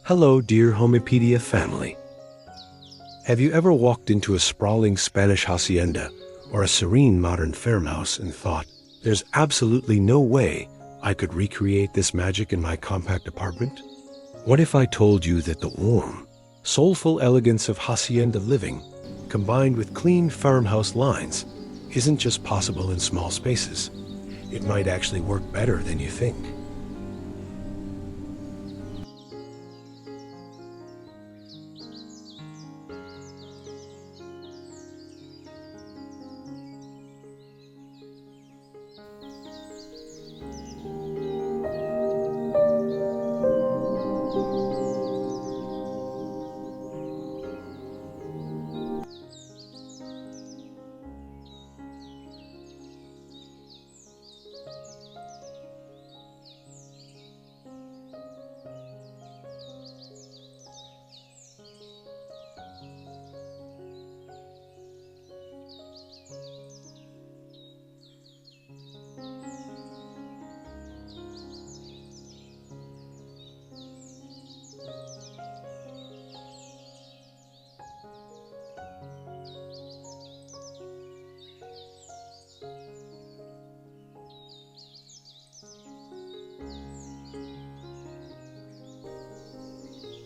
Hello, dear Homepedia family. Have you ever walked into a sprawling Spanish hacienda or a serene modern farmhouse and thought, there's absolutely no way I could recreate this magic in my compact apartment? What if I told you that the warm, soulful elegance of hacienda living, combined with clean farmhouse lines, isn't just possible in small spaces? It might actually work better than you think.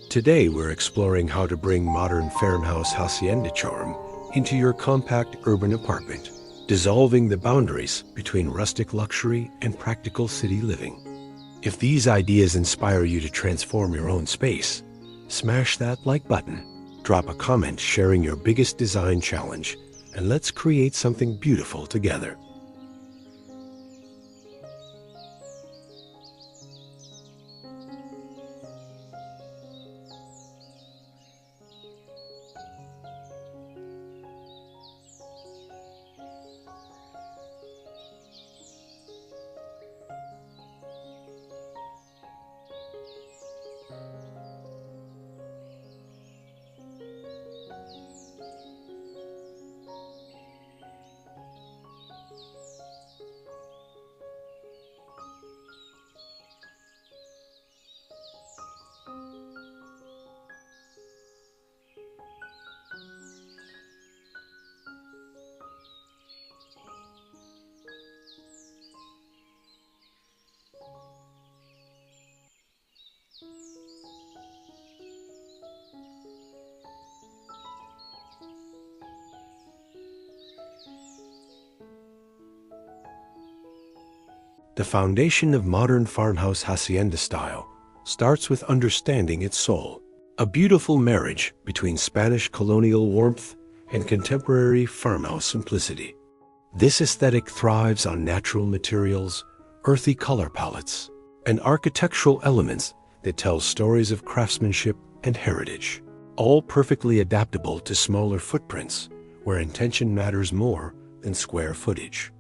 Today we're exploring how to bring modern farmhouse hacienda charm into your compact urban apartment, dissolving the boundaries between rustic luxury and practical city living. If these ideas inspire you to transform your own space, smash that like button, drop a comment sharing your biggest design challenge, and let's create something beautiful together. The foundation of modern farmhouse hacienda style starts with understanding its soul, a beautiful marriage between Spanish colonial warmth and contemporary farmhouse simplicity. This aesthetic thrives on natural materials, earthy color palettes, and architectural elements that tell stories of craftsmanship and heritage, all perfectly adaptable to smaller footprints where intention matters more than square footage.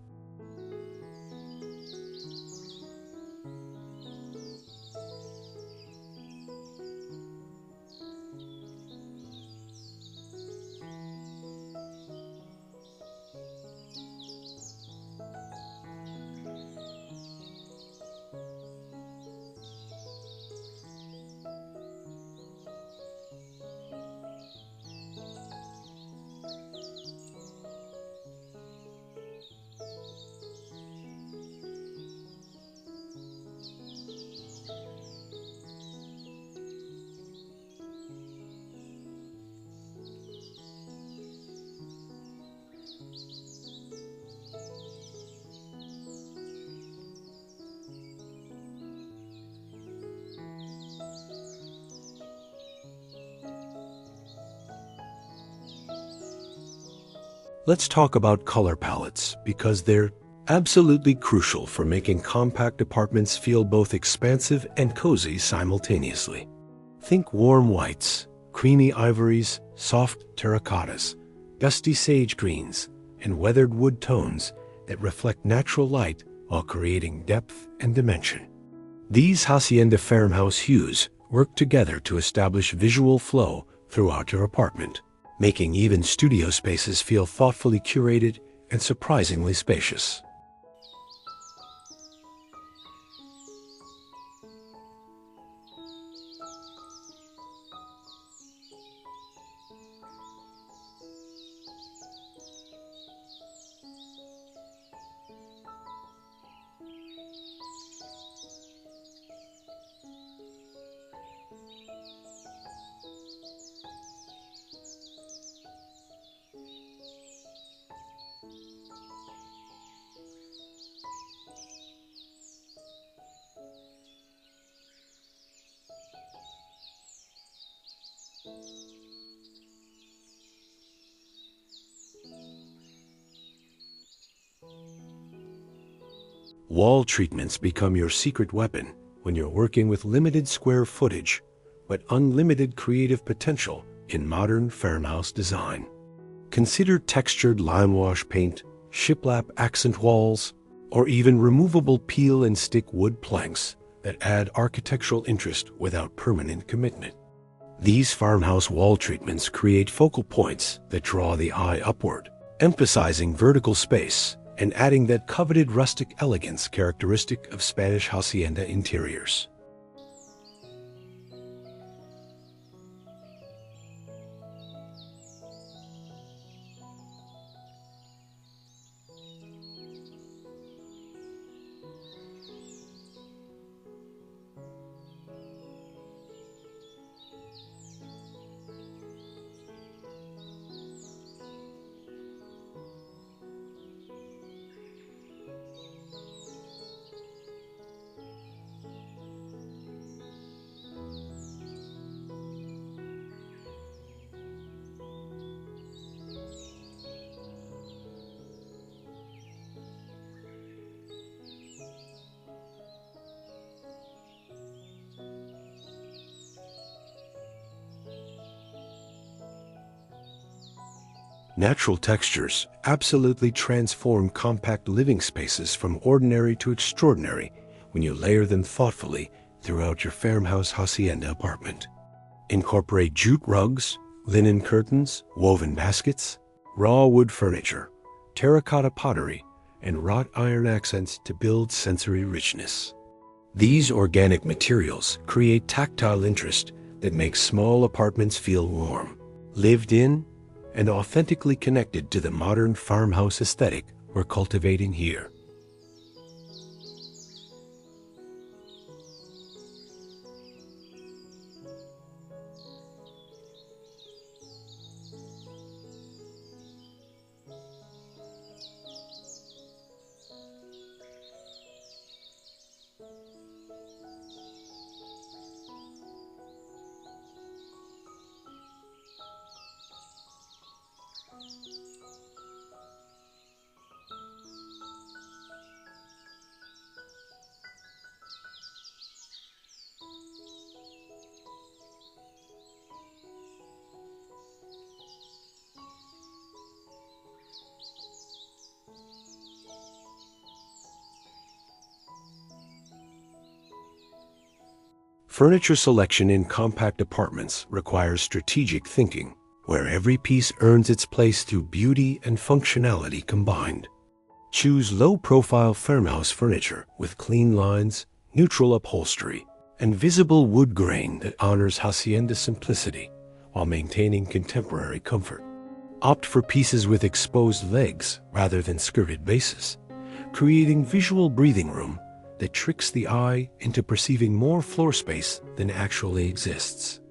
Let's talk about color palettes because they're absolutely crucial for making compact apartments feel both expansive and cozy simultaneously. Think warm whites, creamy ivories, soft terracottas, dusty sage greens, and weathered wood tones that reflect natural light while creating depth and dimension. These hacienda farmhouse hues work together to establish visual flow throughout your apartment, making even studio spaces feel thoughtfully curated and surprisingly spacious. Wall treatments become your secret weapon when you're working with limited square footage, but unlimited creative potential in modern farmhouse design. Consider textured lime wash paint, shiplap accent walls, or even removable peel and stick wood planks that add architectural interest without permanent commitment. These farmhouse wall treatments create focal points that draw the eye upward, emphasizing vertical space and adding that coveted rustic elegance characteristic of Spanish hacienda interiors. Natural textures absolutely transform compact living spaces from ordinary to extraordinary when you layer them thoughtfully throughout your farmhouse hacienda apartment. Incorporate jute rugs, linen curtains, woven baskets, raw wood furniture, terracotta pottery, and wrought iron accents to build sensory richness. These organic materials create tactile interest that makes small apartments feel warm, lived in, and authentically connected to the modern farmhouse aesthetic we're cultivating here. Furniture selection in compact apartments requires strategic thinking, where every piece earns its place through beauty and functionality combined. Choose low-profile farmhouse furniture with clean lines, neutral upholstery, and visible wood grain that honors hacienda simplicity while maintaining contemporary comfort. Opt for pieces with exposed legs rather than skirted bases, creating visual breathing room that tricks the eye into perceiving more floor space than actually exists.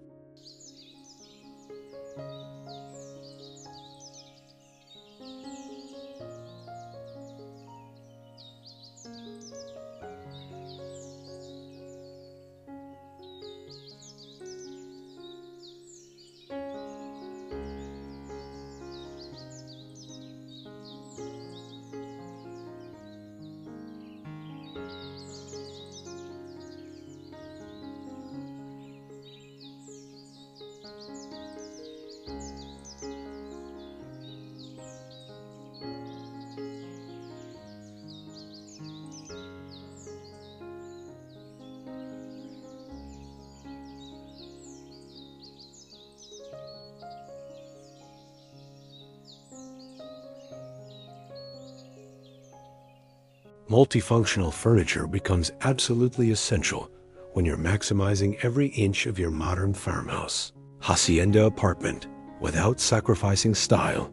Multifunctional furniture becomes absolutely essential when you're maximizing every inch of your modern farmhouse, hacienda apartment without sacrificing style.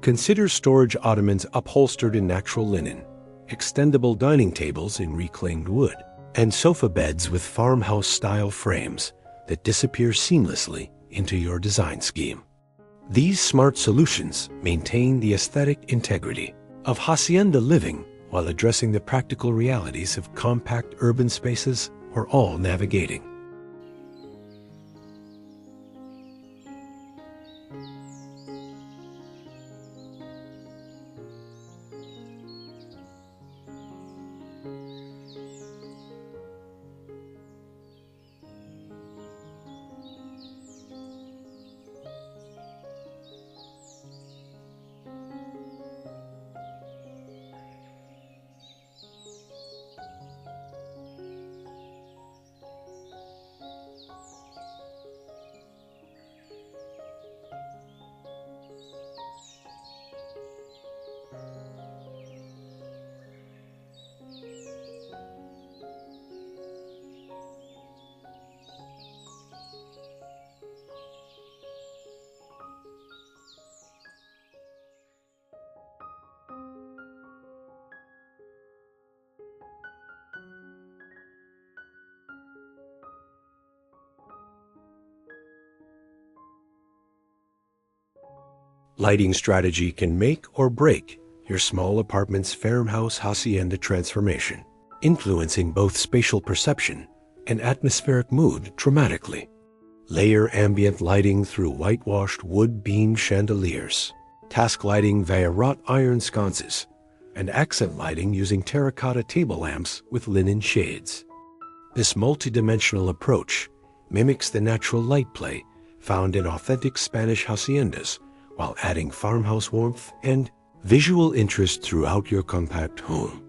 Consider storage ottomans upholstered in natural linen, extendable dining tables in reclaimed wood, and sofa beds with farmhouse-style frames that disappear seamlessly into your design scheme. These smart solutions maintain the aesthetic integrity of hacienda living while addressing the practical realities of compact urban spaces we're all navigating. Lighting strategy can make or break your small apartment's farmhouse hacienda transformation, influencing both spatial perception and atmospheric mood dramatically. Layer ambient lighting through whitewashed wood beam chandeliers, task lighting via wrought iron sconces, and accent lighting using terracotta table lamps with linen shades. This multidimensional approach mimics the natural light play found in authentic Spanish haciendas while adding farmhouse warmth and visual interest throughout your compact home.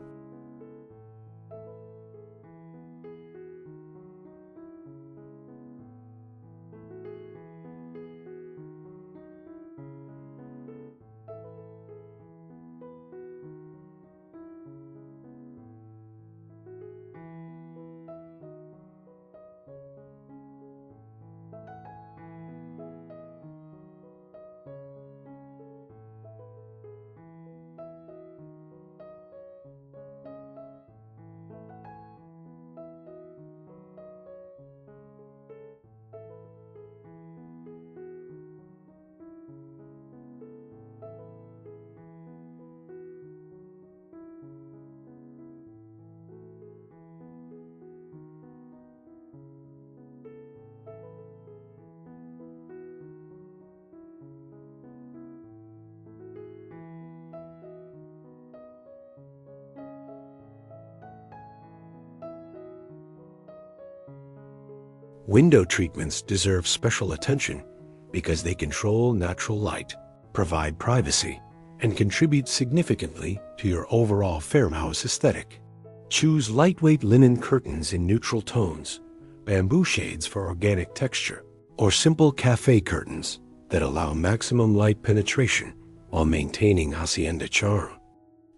Window treatments deserve special attention because they control natural light, provide privacy, and contribute significantly to your overall farmhouse aesthetic. Choose lightweight linen curtains in neutral tones, bamboo shades for organic texture, or simple cafe curtains that allow maximum light penetration while maintaining hacienda charm.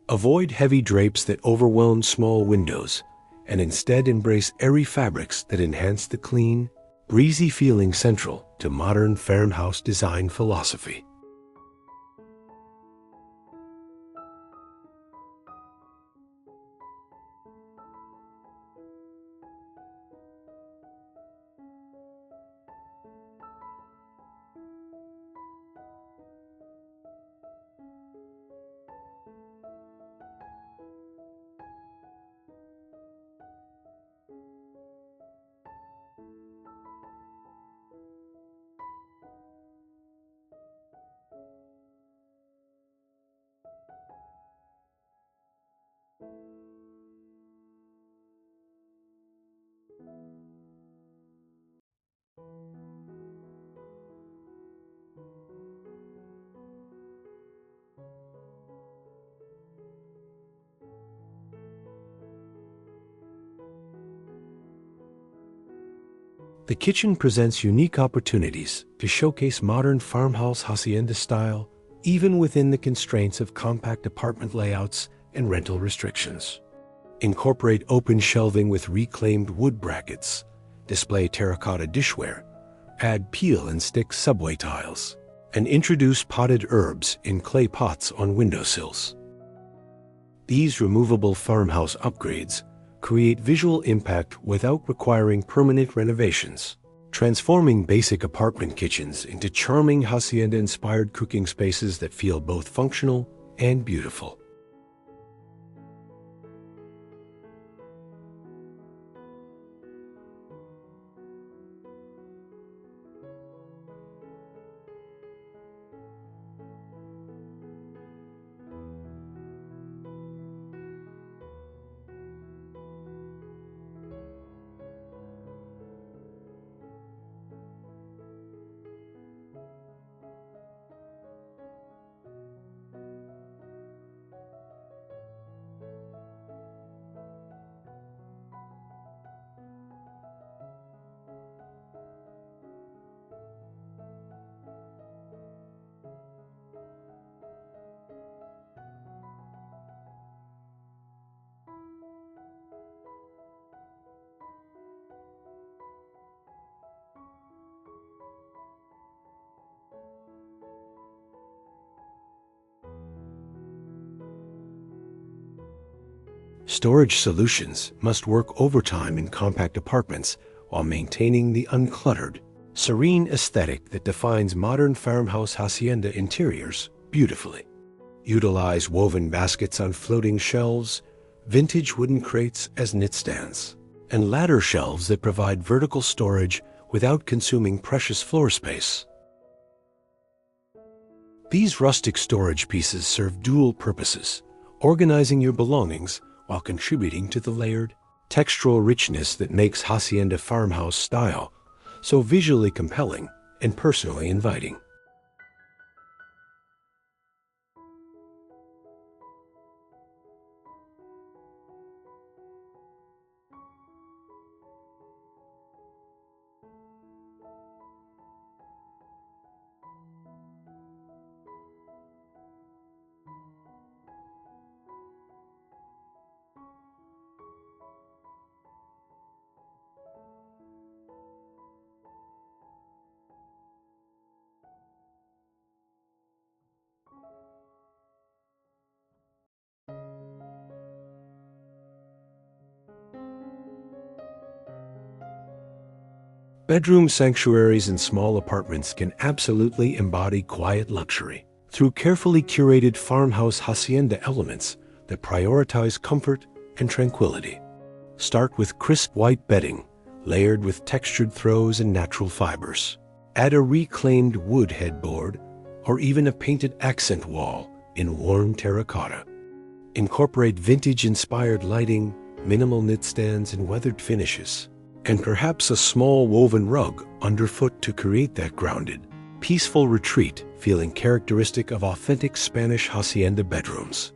Avoid heavy drapes that overwhelm small windows and instead embrace airy fabrics that enhance the clean, breezy feeling central to modern farmhouse design philosophy. The kitchen presents unique opportunities to showcase modern farmhouse hacienda style, even within the constraints of compact apartment layouts and rental restrictions. Incorporate open shelving with reclaimed wood brackets, display terracotta dishware, add peel and stick subway tiles, and introduce potted herbs in clay pots on windowsills. These removable farmhouse upgrades create visual impact without requiring permanent renovations, transforming basic apartment kitchens into charming hacienda-inspired cooking spaces that feel both functional and beautiful. Storage solutions must work overtime in compact apartments while maintaining the uncluttered, serene aesthetic that defines modern farmhouse hacienda interiors beautifully. Utilize woven baskets on floating shelves, vintage wooden crates as knit stands, and ladder shelves that provide vertical storage without consuming precious floor space. These rustic storage pieces serve dual purposes, organizing your belongings while contributing to the layered, textural richness that makes hacienda farmhouse style so visually compelling and personally inviting. Bedroom sanctuaries in small apartments can absolutely embody quiet luxury through carefully curated farmhouse hacienda elements that prioritize comfort and tranquility. Start with crisp white bedding, layered with textured throws and natural fibers. Add a reclaimed wood headboard or even a painted accent wall in warm terracotta. Incorporate vintage-inspired lighting, minimal knit stands, and weathered finishes, and perhaps a small woven rug underfoot to create that grounded, peaceful retreat feeling characteristic of authentic Spanish hacienda bedrooms.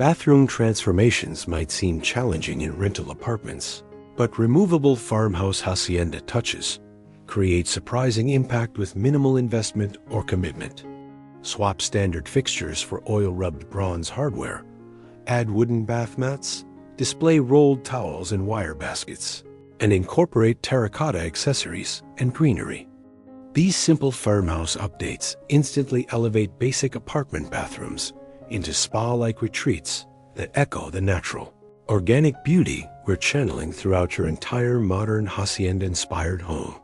Bathroom transformations might seem challenging in rental apartments, but removable farmhouse hacienda touches create surprising impact with minimal investment or commitment. Swap standard fixtures for oil-rubbed bronze hardware, add wooden bath mats, display rolled towels and wire baskets, and incorporate terracotta accessories and greenery. These simple farmhouse updates instantly elevate basic apartment bathrooms into spa-like retreats that echo the natural, organic beauty we're channeling throughout your entire modern hacienda-inspired home.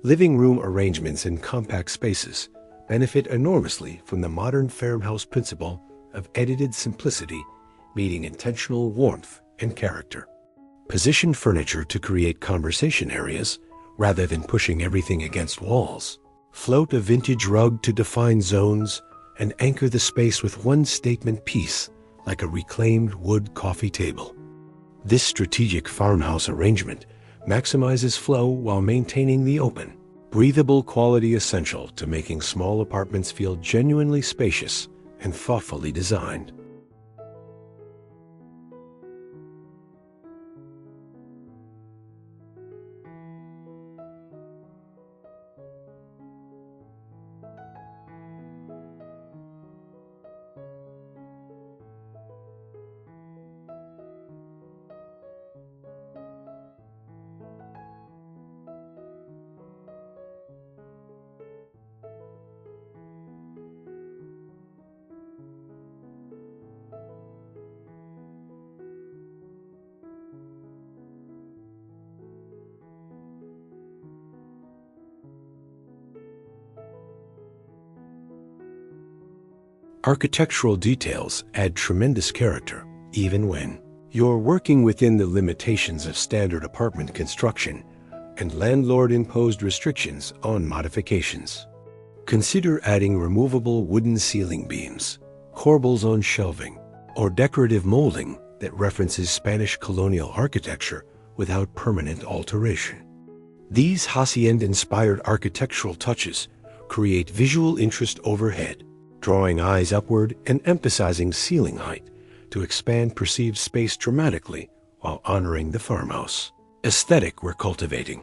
Living room arrangements in compact spaces benefit enormously from the modern farmhouse principle of edited simplicity meeting intentional warmth and character. Position furniture to create conversation areas rather than pushing everything against walls. Float a vintage rug to define zones and anchor the space with one statement piece like a reclaimed wood coffee table. This strategic farmhouse arrangement maximizes flow while maintaining the open, breathable quality essential to making small apartments feel genuinely spacious and thoughtfully designed. Architectural details add tremendous character, even when you're working within the limitations of standard apartment construction and landlord-imposed restrictions on modifications. Consider adding removable wooden ceiling beams, corbels on shelving, or decorative molding that references Spanish colonial architecture without permanent alteration. These Hacienda-inspired architectural touches create visual interest overhead, drawing eyes upward and emphasizing ceiling height to expand perceived space dramatically while honoring the farmhouse aesthetic we're cultivating.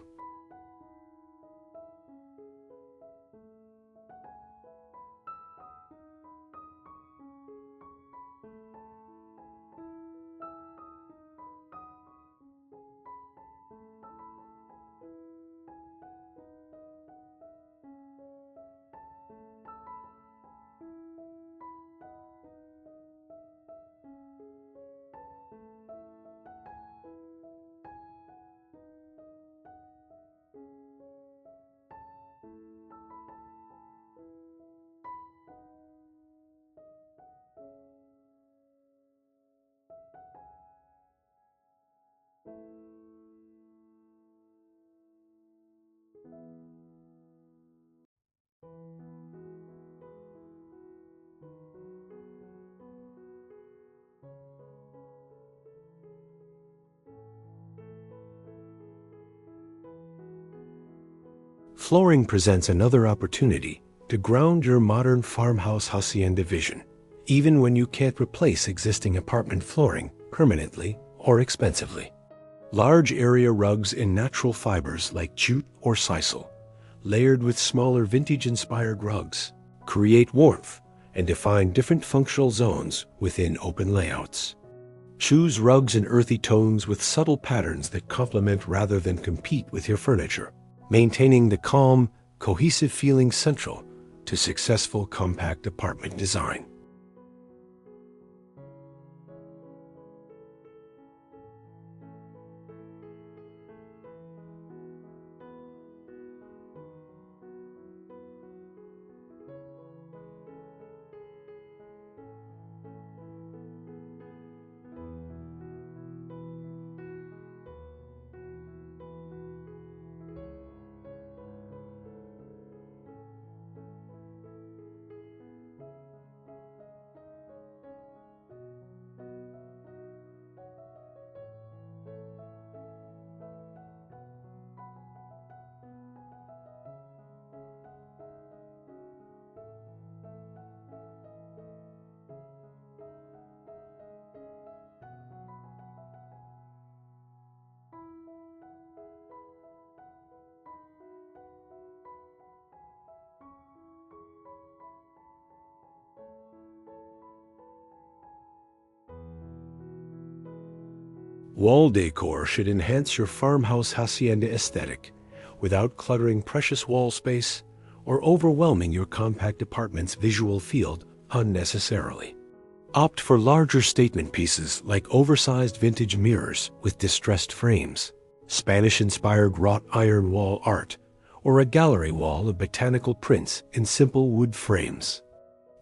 Flooring presents another opportunity to ground your modern farmhouse hacienda vision, even when you can't replace existing apartment flooring permanently or expensively. Large area rugs in natural fibers like jute or sisal, layered with smaller vintage-inspired rugs, create warmth and define different functional zones within open layouts. Choose rugs in earthy tones with subtle patterns that complement rather than compete with your furniture, maintaining the calm, cohesive feeling central to successful compact apartment design. Wall decor should enhance your farmhouse hacienda aesthetic without cluttering precious wall space or overwhelming your compact apartment's visual field unnecessarily. Opt for larger statement pieces like oversized vintage mirrors with distressed frames, Spanish-inspired wrought iron wall art, or a gallery wall of botanical prints in simple wood frames.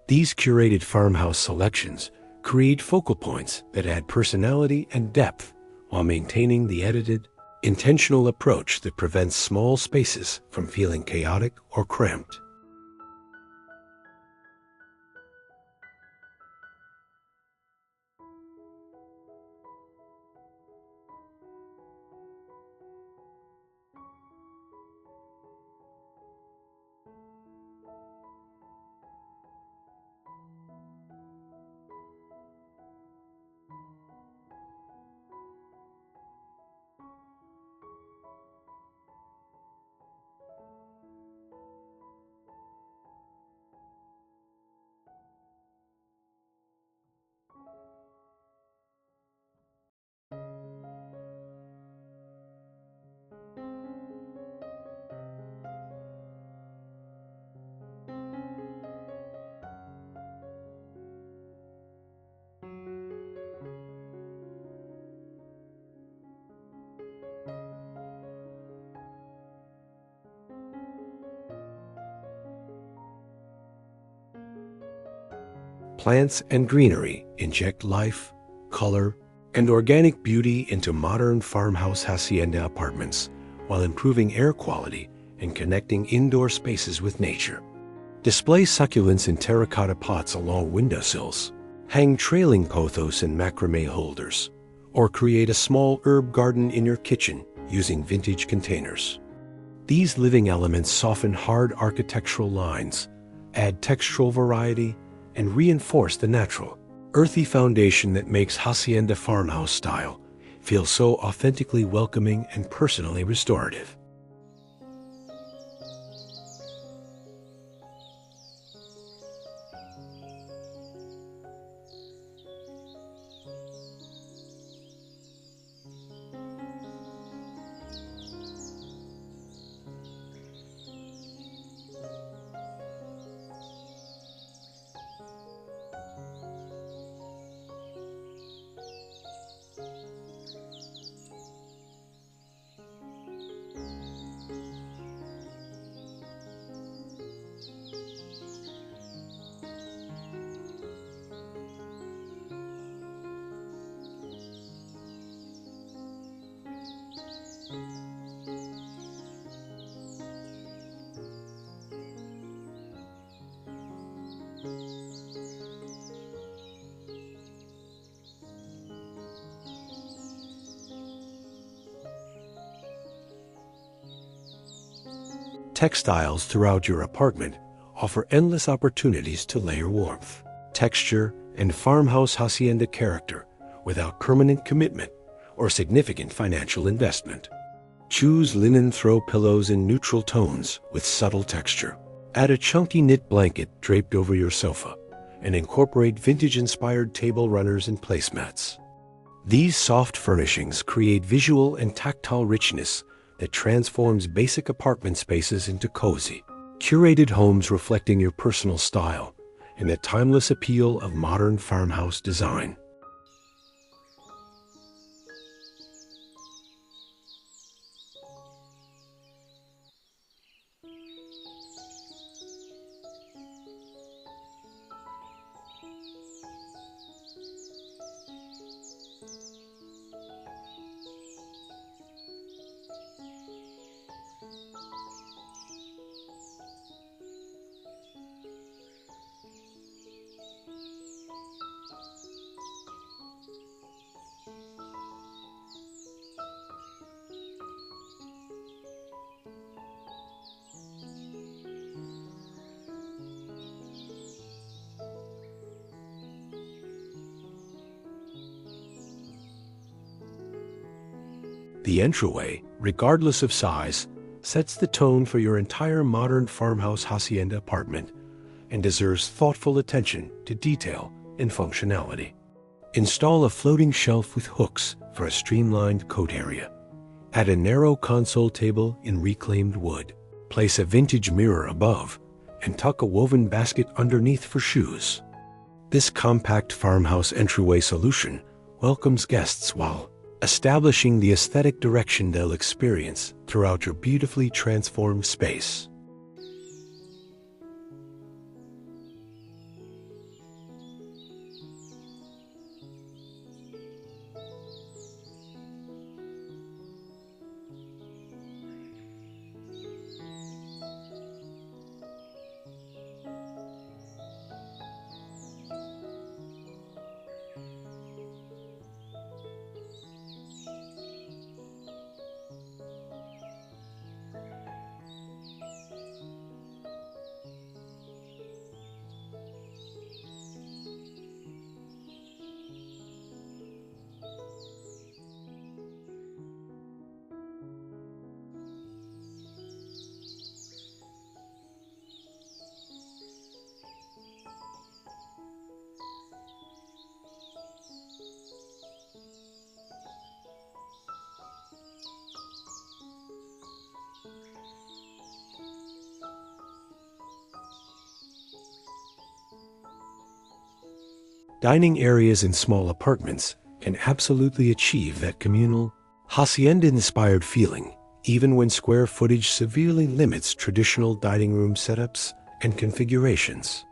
These curated farmhouse selections create focal points that add personality and depth while maintaining the edited, intentional approach that prevents small spaces from feeling chaotic or cramped. Plants and greenery inject life, color, and organic beauty into modern farmhouse hacienda apartments while improving air quality and connecting indoor spaces with nature. Display succulents in terracotta pots along windowsills, hang trailing pothos in macrame holders, or create a small herb garden in your kitchen using vintage containers. These living elements soften hard architectural lines, add textural variety, and reinforce the natural, earthy foundation that makes hacienda farmhouse style feel so authentically welcoming and personally restorative. Textiles throughout your apartment offer endless opportunities to layer warmth, texture, and farmhouse hacienda character without permanent commitment or significant financial investment. Choose linen throw pillows in neutral tones with subtle texture. Add a chunky knit blanket draped over your sofa and incorporate vintage-inspired table runners and placemats. These soft furnishings create visual and tactile richness that transforms basic apartment spaces into cozy, curated homes reflecting your personal style and the timeless appeal of modern farmhouse design. The entryway, regardless of size, sets the tone for your entire modern farmhouse hacienda apartment and deserves thoughtful attention to detail and functionality. Install a floating shelf with hooks for a streamlined coat area. Add a narrow console table in reclaimed wood. Place a vintage mirror above and tuck a woven basket underneath for shoes. This compact farmhouse entryway solution welcomes guests while establishing the aesthetic direction they'll experience throughout your beautifully transformed space. Dining areas in small apartments can absolutely achieve that communal, hacienda-inspired feeling, even when square footage severely limits traditional dining room setups and configurations.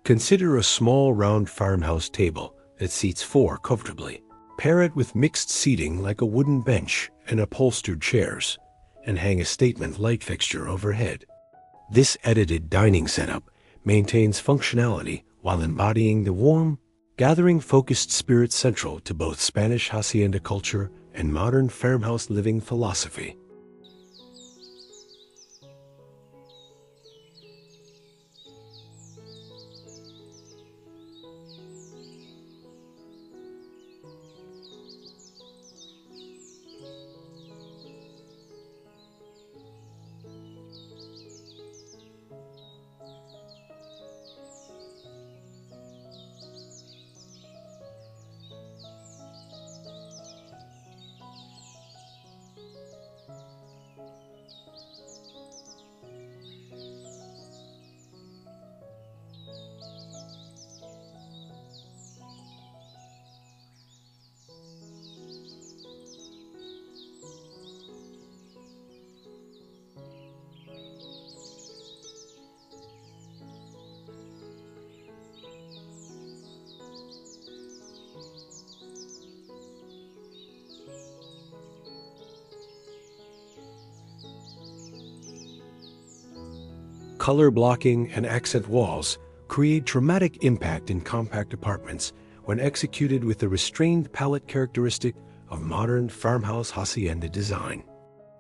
Consider a small round farmhouse table that seats four comfortably. Pair it with mixed seating like a wooden bench and upholstered chairs, and hang a statement light fixture overhead. This edited dining setup maintains functionality while embodying the warm, gathering-focused spirit central to both Spanish hacienda culture and modern farmhouse living philosophy. Color blocking and accent walls create dramatic impact in compact apartments when executed with the restrained palette characteristic of modern farmhouse hacienda design.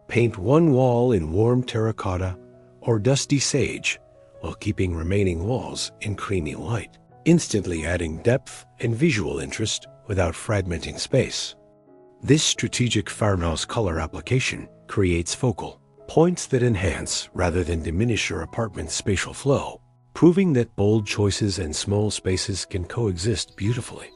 Paint one wall in warm terracotta or dusty sage while keeping remaining walls in creamy white, instantly adding depth and visual interest without fragmenting space. This strategic farmhouse color application creates focal points that enhance rather than diminish your apartment's spatial flow, proving that bold choices and small spaces can coexist beautifully.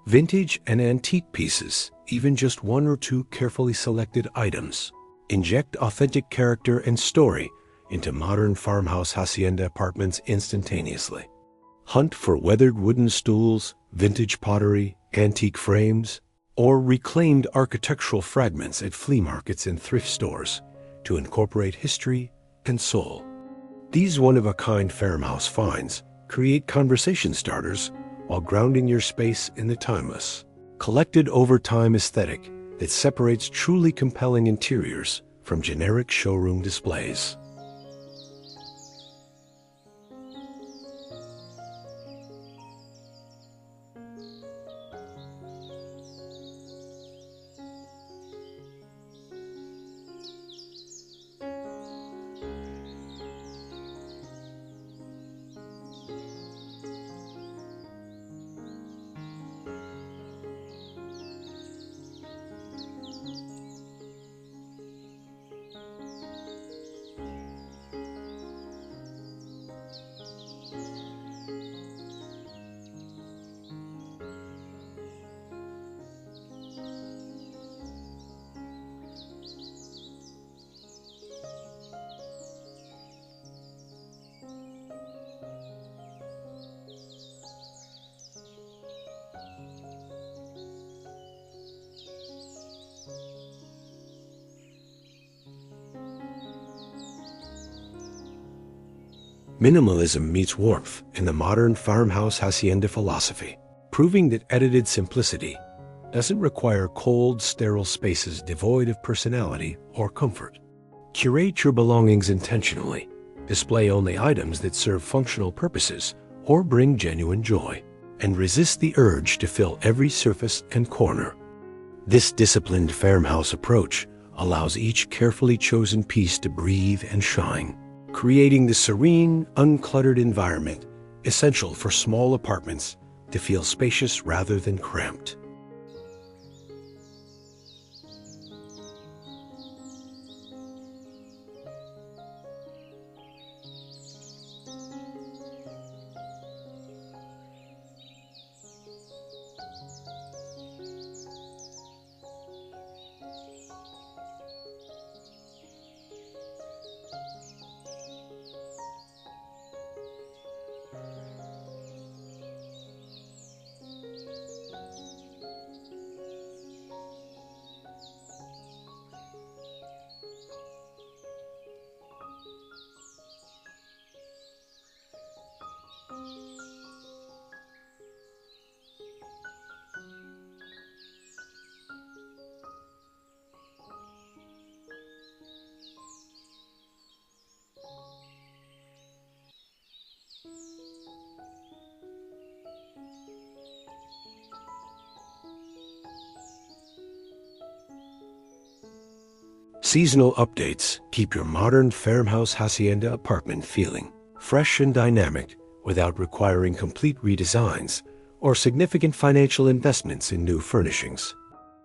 Vintage and antique pieces, even just one or two carefully selected items, inject authentic character and story into modern farmhouse hacienda apartments instantaneously. Hunt for weathered wooden stools, vintage pottery, antique frames, or reclaimed architectural fragments at flea markets and thrift stores to incorporate history and soul. These one-of-a-kind farmhouse finds create conversation starters while grounding your space in the timeless, collected-over-time aesthetic that separates truly compelling interiors from generic showroom displays. Minimalism meets warmth in the modern farmhouse hacienda philosophy, proving that edited simplicity doesn't require cold, sterile spaces devoid of personality or comfort. Curate your belongings intentionally. Display only items that serve functional purposes or bring genuine joy, and resist the urge to fill every surface and corner. This disciplined farmhouse approach allows each carefully chosen piece to breathe and shine, creating the serene, uncluttered environment essential for small apartments to feel spacious rather than cramped. Seasonal updates keep your modern Farmhouse Hacienda apartment feeling fresh and dynamic without requiring complete redesigns or significant financial investments in new furnishings.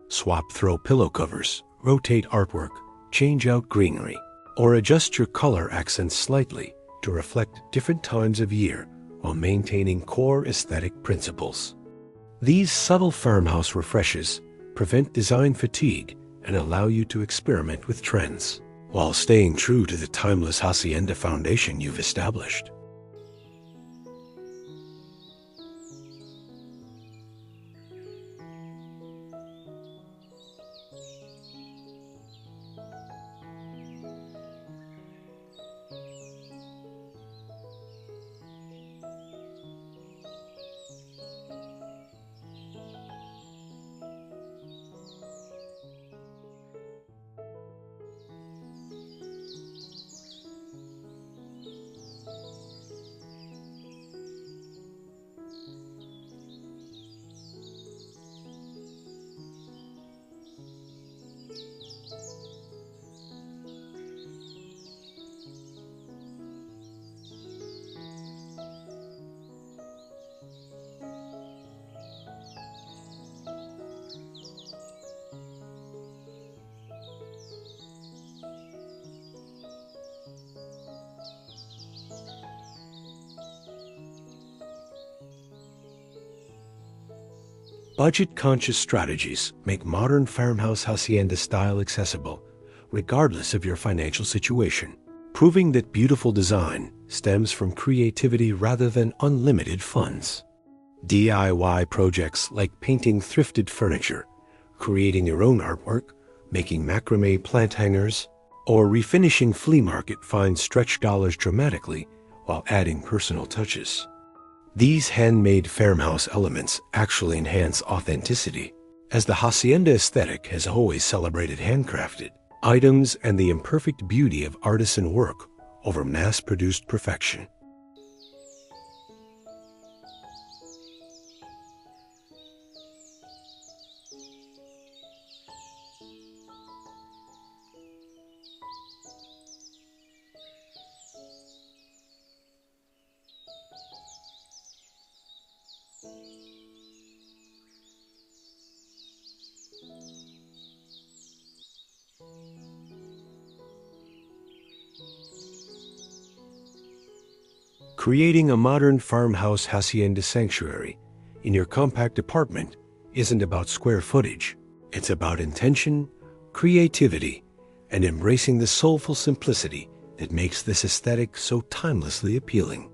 Swap throw pillow covers, rotate artwork, change out greenery, or adjust your color accents slightly to reflect different times of year while maintaining core aesthetic principles. These subtle farmhouse refreshes prevent design fatigue and allow you to experiment with trends, while staying true to the timeless Hacienda foundation you've established. Budget-conscious strategies make modern farmhouse hacienda style accessible, regardless of your financial situation, proving that beautiful design stems from creativity rather than unlimited funds. DIY projects like painting thrifted furniture, creating your own artwork, making macrame plant hangers, or refinishing flea market finds stretch dollars dramatically while adding personal touches. These handmade farmhouse elements actually enhance authenticity, as the hacienda aesthetic has always celebrated handcrafted items and the imperfect beauty of artisan work over mass-produced perfection. Creating a modern farmhouse hacienda sanctuary in your compact apartment isn't about square footage. It's about intention, creativity, and embracing the soulful simplicity that makes this aesthetic so timelessly appealing.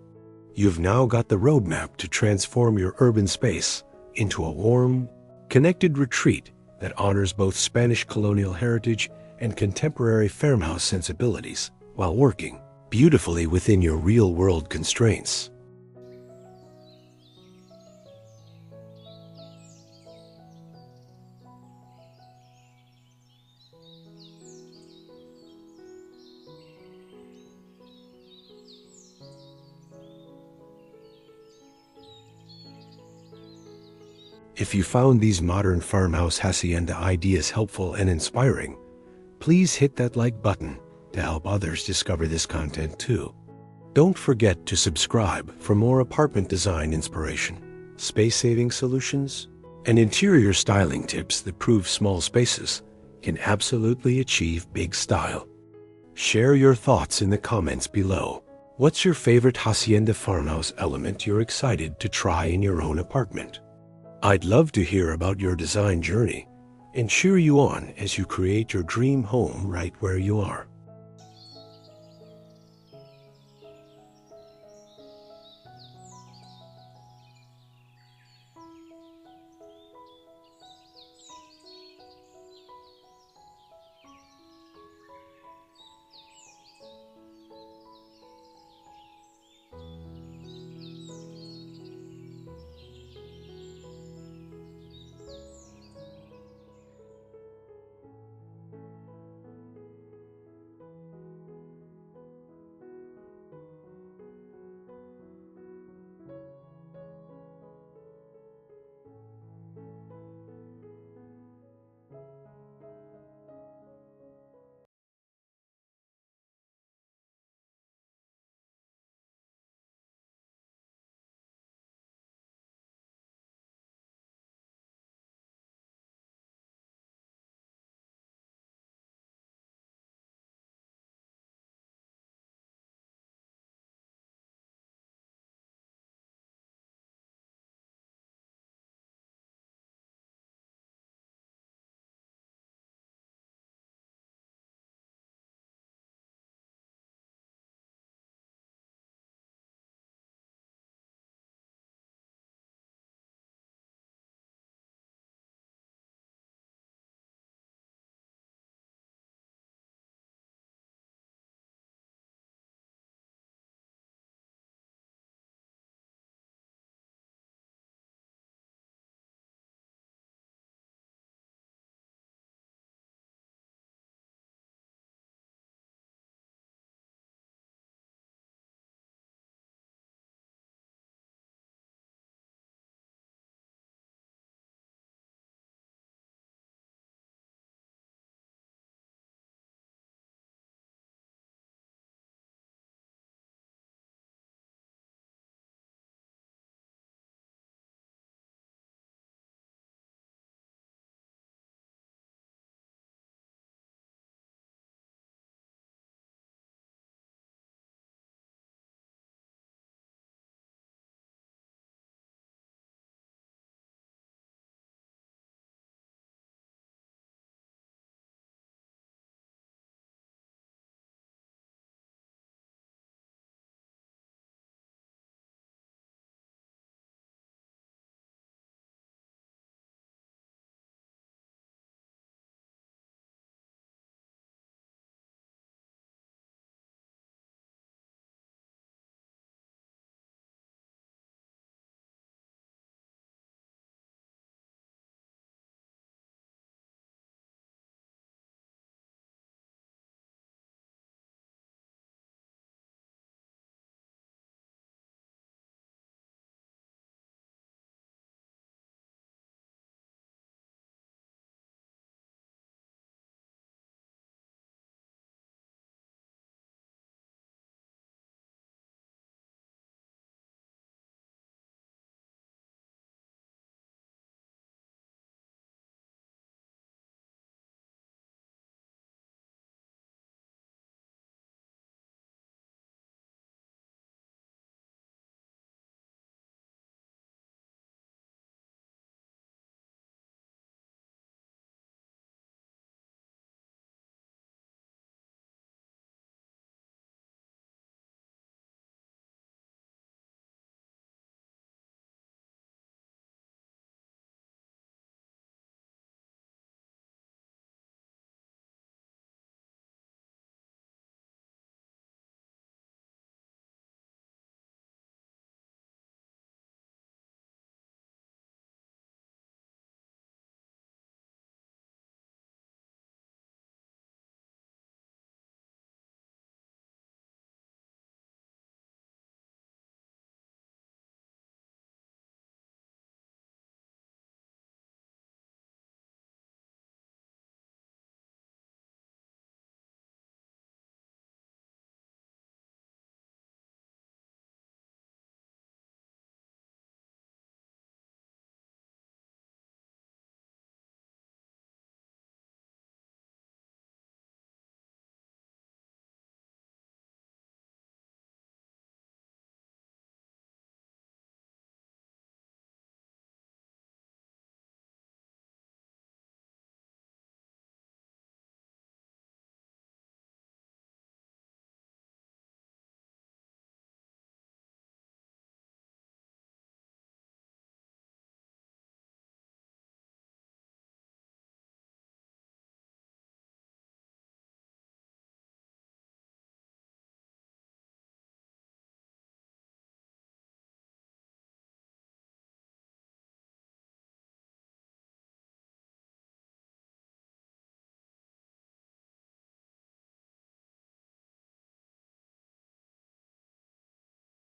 You've now got the roadmap to transform your urban space into a warm, connected retreat that honors both Spanish colonial heritage and contemporary farmhouse sensibilities while working beautifully within your real-world constraints. If you found these modern farmhouse hacienda ideas helpful and inspiring, please hit that like button to help others discover this content too. Don't forget to subscribe for more apartment design inspiration, space-saving solutions, and interior styling tips that prove small spaces can absolutely achieve big style. Share your thoughts in the comments below. What's your favorite hacienda farmhouse element you're excited to try in your own apartment? I'd love to hear about your design journey and cheer you on as you create your dream home right where you are.